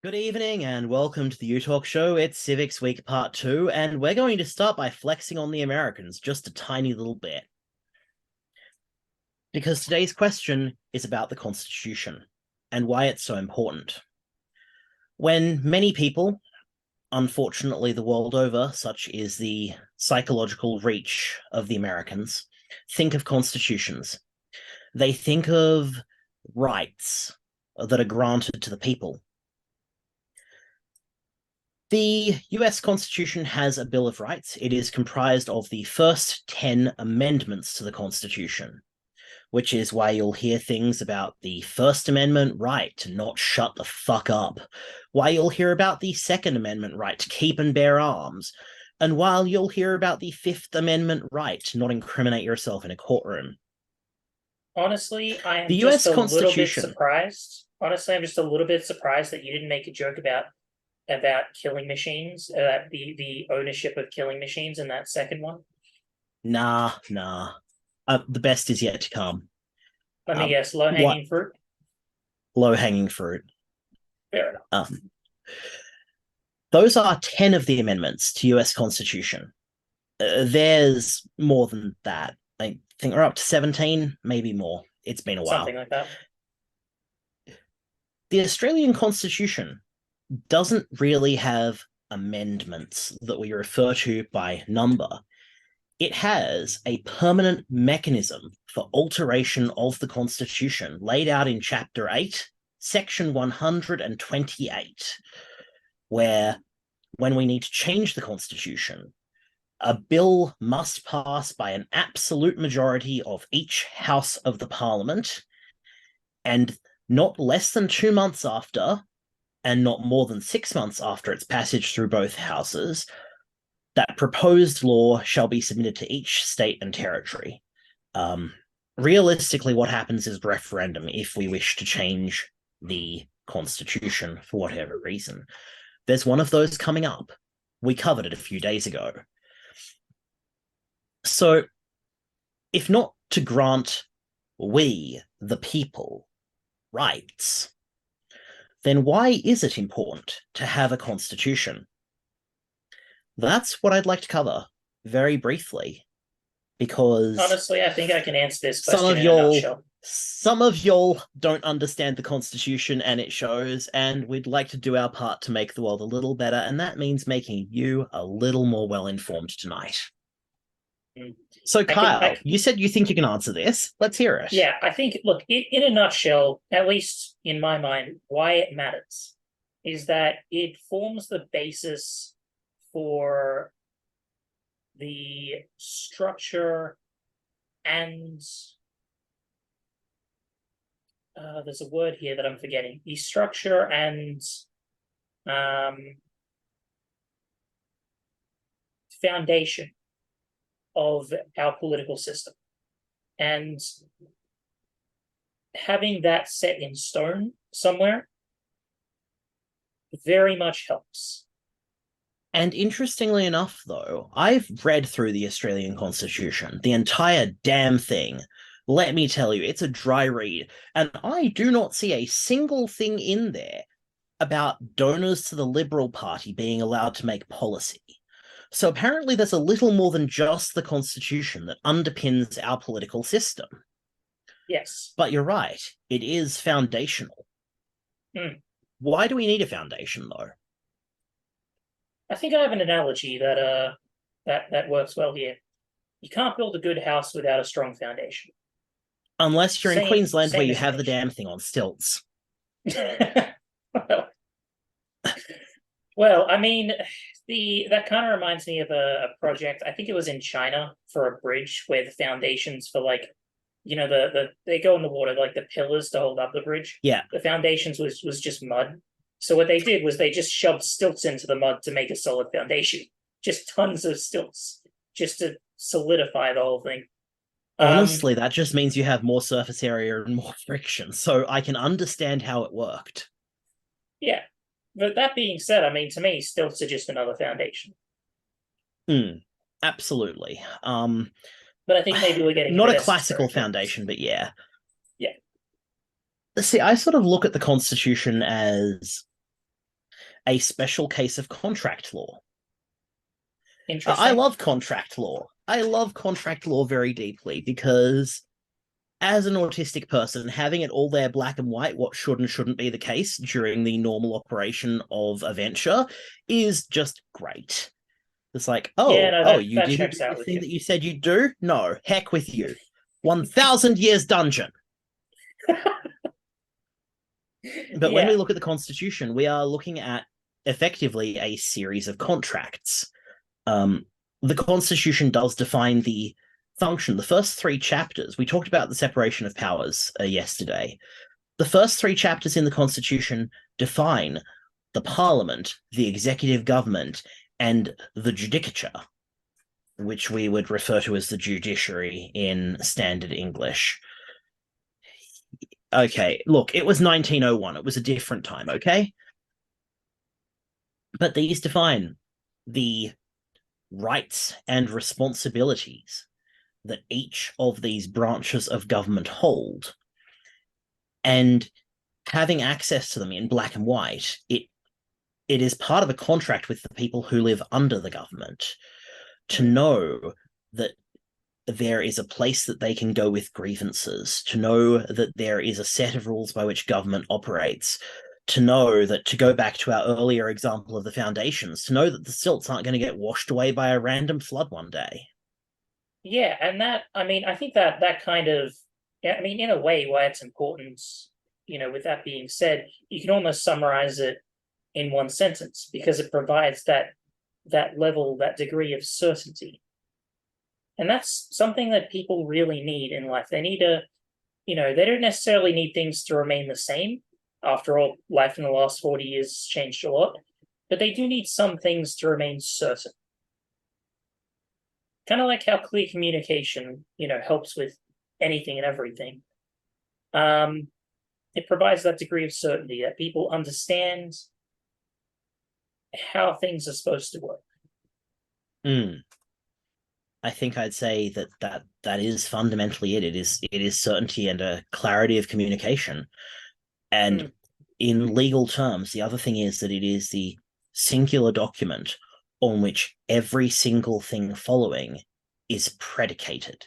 Good evening and welcome to the U Talk Show. It's Civics Week Part 2, and we're going to start by flexing on the Americans just a tiny little bit. Because today's question is about the Constitution and why it's so important. When many people, unfortunately the world over, such is the psychological reach of the Americans, think of constitutions, they think of rights that are granted to the people. The US Constitution has a Bill of Rights. It is comprised of the first 10 amendments to the Constitution, which is why you'll hear things about the First Amendment right to not shut the fuck up, why you'll hear about the Second Amendment right to keep and bear arms, and while you'll hear about the Fifth Amendment right to not incriminate yourself in a courtroom. Honestly, I am The just US a little bit Constitution. surprised. Honestly, I'm just a little bit surprised that you didn't make a joke about killing machines, the ownership of killing machines in that second one. Nah. The best is yet to come. Let me guess, low-hanging fruit? Low-hanging fruit. Fair enough. Those are 10 of the amendments to US Constitution. There's more than that. I think we're up to 17, maybe more. It's been a while. Something like that. The Australian Constitution doesn't really have amendments that we refer to by number. It has a permanent mechanism for alteration of the Constitution laid out in Chapter 8, Section 128, where when we need to change the Constitution, a bill must pass by an absolute majority of each house of the Parliament, and not less than 2 months after, and not more than 6 months after its passage through both houses, that proposed law shall be submitted to each state and territory. Realistically, what happens is referendum if we wish to change the Constitution for whatever reason. There's one of those coming up. We covered it a few days ago. So, if not to grant we, the people, rights, then why is it important to have a constitution? That's what I'd like to cover very briefly, because honestly, I think I can answer this question in a nutshell. Some of y'all don't understand the Constitution, and it shows, and we'd like to do our part to make the world a little better, and that means making you a little more well-informed tonight. So, Kyle, you said you think you can answer this. Let's hear it. Yeah, I think, look, in a nutshell, at least in my mind, why it matters is that it forms the basis for the structure and there's a word here that I'm forgetting. The structure and foundation of our political system. And having that set in stone somewhere very much helps. And interestingly enough, though, I've read through the Australian Constitution, the entire damn thing. Let me tell you, it's a dry read, and I do not see a single thing in there about donors to the Liberal Party being allowed to make policy. So apparently there's a little more than just the Constitution that underpins our political system. Yes. But you're right, it is foundational. Why do we need a foundation, though? I think I have an analogy that works well here. You can't build a good house without a strong foundation. Unless you're in Queensland, where you have the damn thing on stilts. Well, I mean, that kind of reminds me of a project. I think it was in China for a bridge where the foundations for, like, you know, they go in the water, like the pillars to hold up the bridge. Yeah. The foundations was just mud. So what they did was they just shoved stilts into the mud to make a solid foundation. Just tons of stilts, just to solidify the whole thing. Honestly, that just means you have more surface area and more friction. So I can understand how it worked. Yeah. But that being said, I mean, to me, stilts are just another foundation. Absolutely. But I think maybe we're getting not a classical foundation, but yeah. Yeah. See, I sort of look at the Constitution as a special case of contract law. Interesting. I love contract law. I love contract law very deeply because, as an autistic person, having it all there black and white, what should and shouldn't be the case during the normal operation of a venture, is just great. It's like, Yeah, no, you that didn't checks do out the with thing you. that you said you'd do? No, heck with you. 1,000 years dungeon. But when we Yeah. look at the Constitution, we are looking at effectively a series of contracts. The Constitution does define the function. The first three chapters, we talked about the separation of powers yesterday. The first three chapters in the Constitution define the Parliament, the executive government, and the judicature, which we would refer to as the judiciary in standard English. Okay, look, it was 1901. It was a different time, okay? But these define the rights and responsibilities that each of these branches of government hold. And having access to them in black and white, it is part of a contract with the people who live under the government to know that there is a place that they can go with grievances, to know that there is a set of rules by which government operates, to know that, to go back to our earlier example of the foundations, to know that the stilts aren't going to get washed away by a random flood one day. Yeah, and that, I mean, I think that kind of, yeah, I mean, in a way, why it's important, with that being said, you can almost summarize it in one sentence because it provides that level, that degree of certainty. And that's something that people really need in life. They need they don't necessarily need things to remain the same. After all, life in the last 40 years has changed a lot, but they do need some things to remain certain. Kind of like how clear communication, helps with anything and everything. It provides that degree of certainty that people understand how things are supposed to work. I think I'd say that is fundamentally it. It is certainty and a clarity of communication. And in legal terms, the other thing is that it is the singular document on which every single thing following is predicated.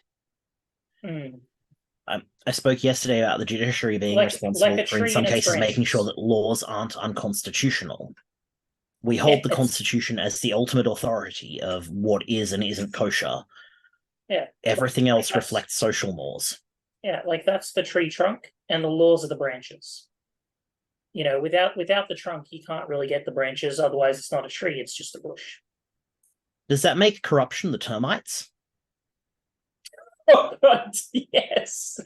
I spoke yesterday about the judiciary being responsible for, in some cases, making sure that laws aren't unconstitutional. We hold the Constitution as the ultimate authority of what is and isn't kosher. Yeah. Everything else reflects social mores. Yeah, like that's the tree trunk, and the laws are the branches. Without the trunk, you can't really get the branches. Otherwise, it's not a tree; it's just a bush. Does that make corruption the termites? Oh God, yes.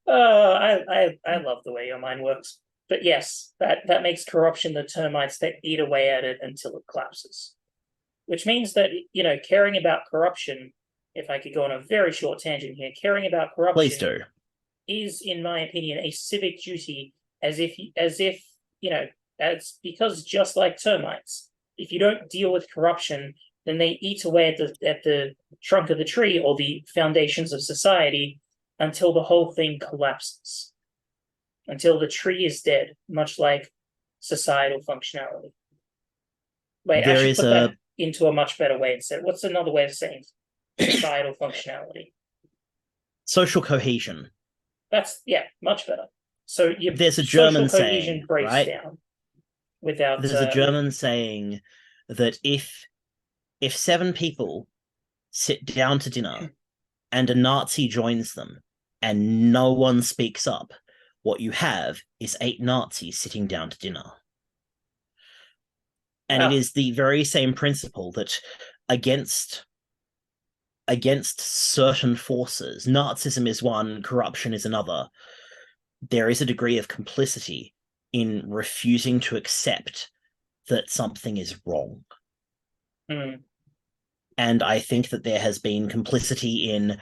I love the way your mind works. But yes, that makes corruption the termites that eat away at it until it collapses. Which means that, caring about corruption, if I could go on a very short tangent here, caring about corruption Please do. Is, in my opinion, a civic duty, as because just like termites, if you don't deal with corruption, then they eat away at the trunk of the tree or the foundations of society until the whole thing collapses. Until the tree is dead, much like societal functionality. Wait, I should put that into a much better way instead. What's another way of saying societal functionality? Social cohesion. That's, much better. So there's a German saying, breaks right? down without. There's a German saying that if 7 people sit down to dinner and a Nazi joins them and no one speaks up, what you have is 8 Nazis sitting down to dinner. And it is the very same principle that against certain forces, Nazism is one, corruption is another, there is a degree of complicity in refusing to accept that something is wrong. And I think that there has been complicity in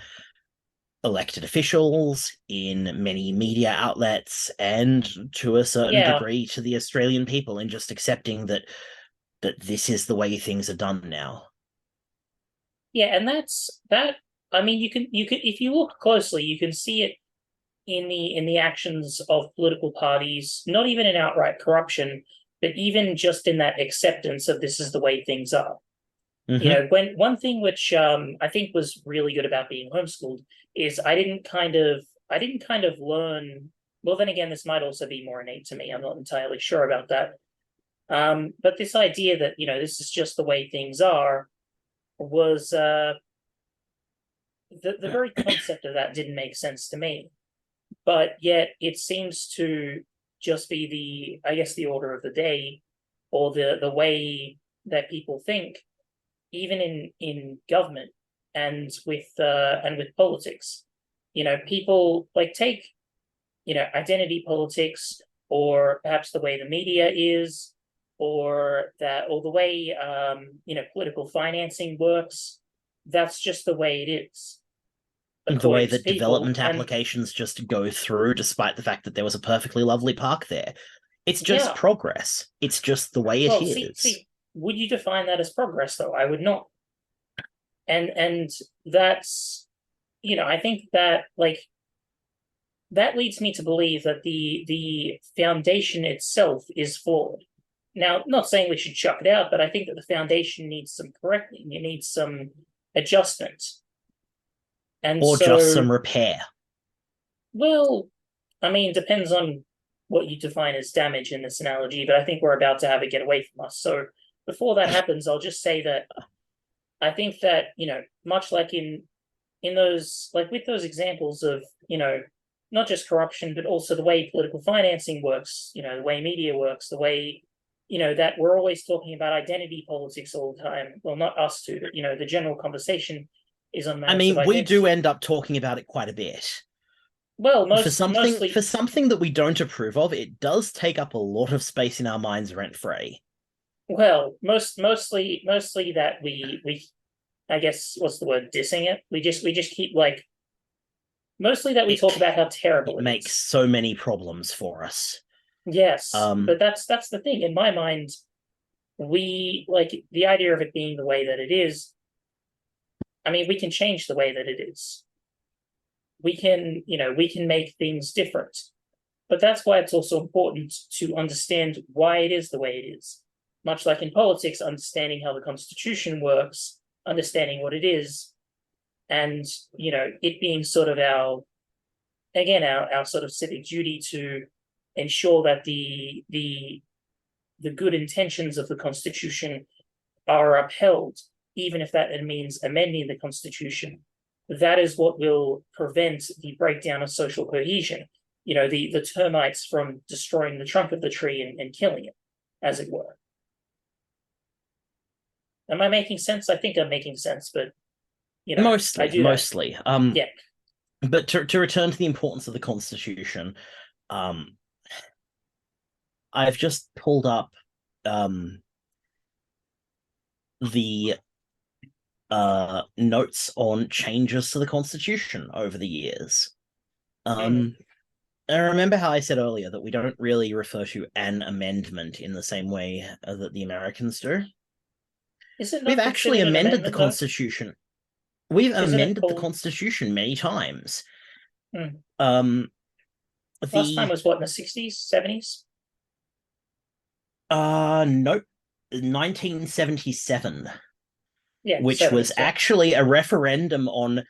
elected officials, in many media outlets, and to a certain degree to the Australian people in just accepting that this is the way things are done now. Yeah, and that's that. I mean, you can if you look closely, you can see it in the actions of political parties, not even in outright corruption, but even just in that acceptance of this is the way things are. You know, when one thing which I think was really good about being homeschooled is I didn't kind of learn. Well, then again, this might also be more innate to me. I'm not entirely sure about that. But this idea that, you know, this is just the way things are was the very concept of that didn't make sense to me. But yet it seems to just be the, I guess, the order of the day, or the way that people think, even in government and with politics. You know, people like take, you know, identity politics, or perhaps the way the media is, or the way you know, political financing works. That's just the way it is, The way according to that people. development And applications just go through, despite the fact that there was a perfectly lovely park there. It's just yeah, progress. It's just the way it well, is. would you define that as progress though? I would not. And that's, you know, I think that, like, that leads me to believe that the foundation itself is flawed. Now, not saying we should chuck it out, but I think that the foundation needs some correcting. It needs some adjustment. And Or just so, some repair. well, I mean, depends on what you define as damage in this analogy, but I think we're about to have it get away from us. So before that happens, I'll just say that I think that, you know, much like in those, like with those examples of, you know, not just corruption, but also the way political financing works, you know, the way media works, the way, you know, that we're always talking about identity politics all the time. Well, not us two, but, you know, the general conversation is on I matters of mean, we do identity. end up talking about it quite a bit. Well, For mostly, something that we don't approve of, it does take up a lot of space in our minds rent free. well, mostly that we, I guess, what's the word, dissing it. We just keep, like, mostly that we talk It about how terrible it it makes is. so many problems for us. Yes, Um, but that's the thing. In my mind, we, like, the idea of it being the way that it is. I mean, we can change the way that it is. We can, you know, we can make things different. But that's why it's also important to understand why it is the way it is. Much like in politics, understanding how the Constitution works, understanding what it is, and, you know, it being sort of our sort of civic duty to ensure that the good intentions of the Constitution are upheld, even if that means amending the Constitution. That is what will prevent the breakdown of social cohesion. You know, the termites from destroying the trunk of the tree and killing it, as it were. Am I making sense? I think I'm making sense, but, you know, I mostly, do that. mostly. Yeah. But to return to the importance of the Constitution, um, I've just pulled up um the notes on changes to the Constitution over the years. Mhm. I remember how I said earlier that we don't really refer to an amendment in the same way that the Americans do. Is it We've not actually considered an amended the amendment though? Constitution. We've Isn't it amended the called? Constitution many times. Hmm. Um, Last time the was what, in the 60s, 70s? nope, 1977, Yeah, which was 70s. Yeah. actually a referendum on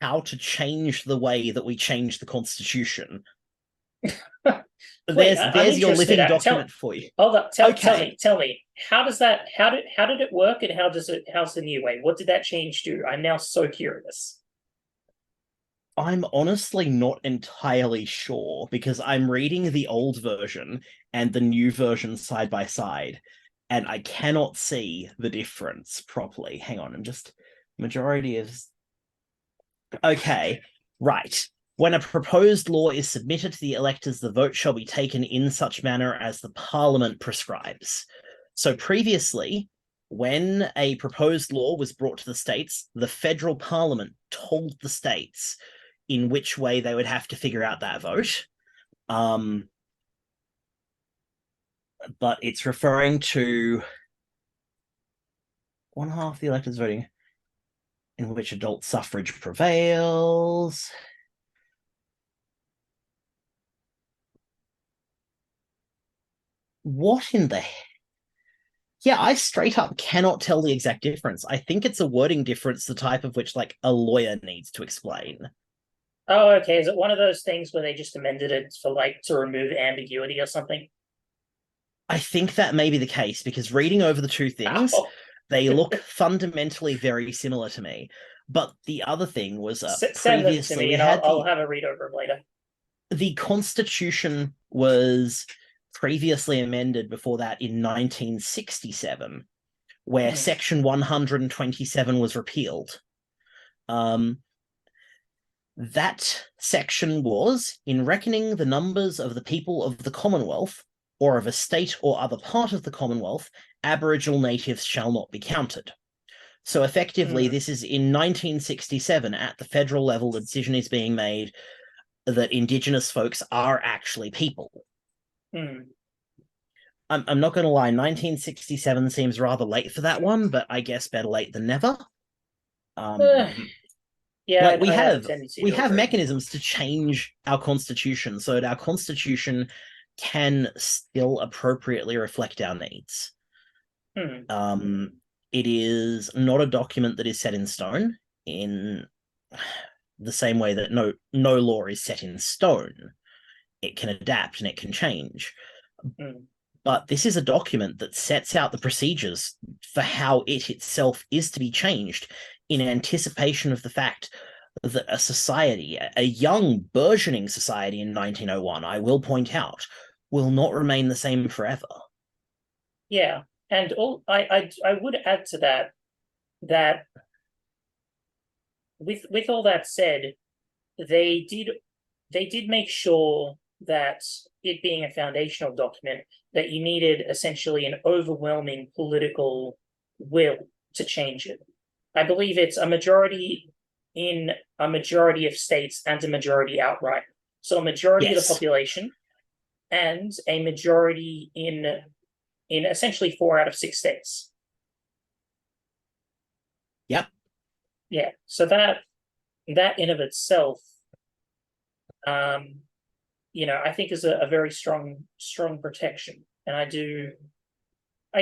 how to change the way that we change the Constitution. Wait, I'm There's your interested. living document for you. Hold up. Okay, Tell me. How does that? How did it work, and how's the new way? What did that change do? I'm now so curious. I'm honestly not entirely sure because I'm reading the old version and the new version side by side, and I cannot see the difference properly. Hang on, I'm just majority of okay, right. When a proposed law is submitted to the electors, the vote shall be taken in such manner as the Parliament prescribes. So previously, when a proposed law was brought to the states, the federal Parliament told the states in which way they would have to figure out that vote. But it's referring to one half of the electors voting in which adult suffrage prevails. What in the Yeah, I straight up cannot tell the exact difference. I think it's a wording difference, the type of which like a lawyer needs to explain. Oh, okay. Is it one of those things where they just amended it for like to remove ambiguity or something? I think that may be the case because reading over the two things, Oh, they look fundamentally very similar to me. But the other thing was send them to previously me we and had I'll have a read over them later. the Constitution was previously amended before that in 1967, where Mhm. Section 127 was repealed. Um, that section was, in reckoning the numbers of the people of the Commonwealth, or of a state or other part of the Commonwealth, Aboriginal natives shall not be counted. So effectively, Mm, this is in 1967 at the federal level, the decision is being made that Indigenous folks are actually people. mm. I'm not going to lie, 1967 seems rather late for that one, but I guess better late than never. Uh, Um, yeah, like we I have a have tendency we to have agree. mechanisms to change our constitution so that our constitution can still appropriately reflect our needs. Hmm. Um, it is not a document that is set in stone in the same way that no law is set in stone. It can adapt and it can change. Hmm. But this is a document that sets out the procedures for how it itself is to be changed in anticipation of the fact that a society, a young, burgeoning society in 1901, I will point out, will not remain the same forever. Yeah, and I would add to that that with all that said, they did they did make sure that it being a foundational document, that you needed essentially an overwhelming political will to change it. I believe it's a majority in a majority of states and a majority outright. So a majority of the Yes. population and a majority in essentially 4 out of 6 states. Yep. Yeah. So that in of itself, um, I think is a very strong protection. And I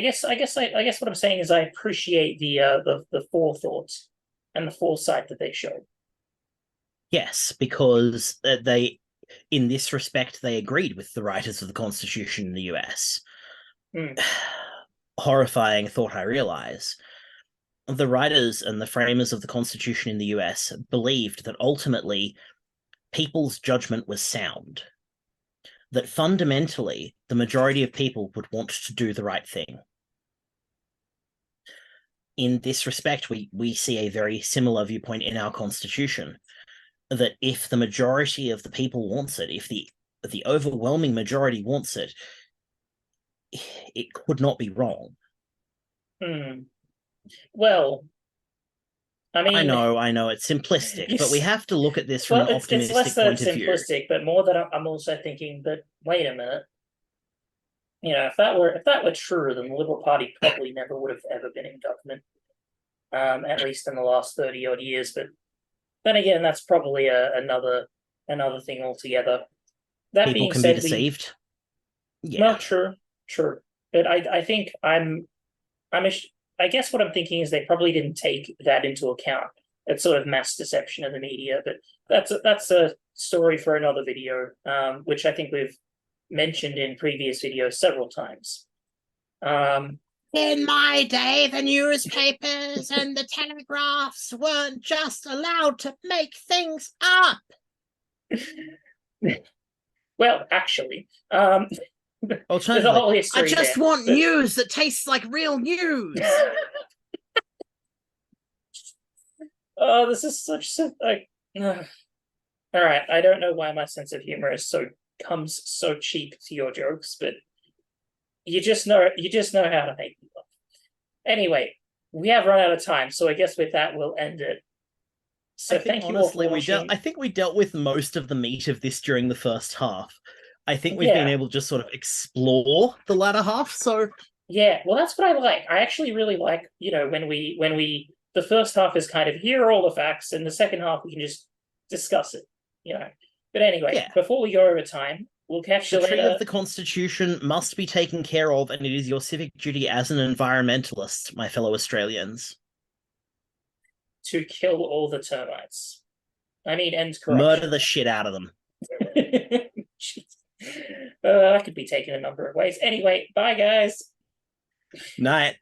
guess what I'm saying is I appreciate the forethought and the foresight that they showed. Yes, because in this respect, they agreed with the writers of the Constitution in the US. Mm, Horrifying thought, I realize. The writers and the framers of the Constitution in the US believed that ultimately people's judgment was sound, that fundamentally the majority of people would want to do the right thing. In this respect, we see a very similar viewpoint in our Constitution, that if the majority of the people wants it, if the overwhelming majority wants it, it could not be wrong. mm. Well, I mean, I know, it's simplistic, you but we have to look at this from well, an it's less optimistic than point of view. simplistic, but more that I'm also thinking. But wait a minute, if that were true, then the Liberal Party probably never would have ever been in government, at least in the last 30 odd years. But then again, that's probably another thing altogether. That People being can be said, we deceived. well, Yeah. true, but I think I'm I guess what I'm thinking is they probably didn't take that into account. That sort of mass deception of the media, but that's a story for another video, which I think we've mentioned in previous videos several times. Um, In my day, the newspapers and the telegraphs weren't just allowed to make things up. well, actually, there's a Alternatively, whole I history just there. want But news that tastes like real news. oh, this is such like. All right, I don't know why my sense of humor is comes so cheap to your jokes, but you just know how to make me laugh. Anyway, we have run out of time, so I guess with that we'll end it. I So think thank you all honestly for watching. I think we dealt with most of the meat of this during the first half. I think we've been Yeah, able to just sort of explore the latter half. So yeah. Well, that's what I like. I actually really like, when we the first half is kind of here are all the facts, and the second half we can just discuss it. You know. But anyway, yeah, before we go over time, We'll catch you The tree later. of the Constitution must be taken care of, and it is your civic duty as an environmentalist, my fellow Australians. To kill all the termites. I mean, end Murder corruption. the shit out of them. That could be taken a number of ways. Anyway, bye guys. Night.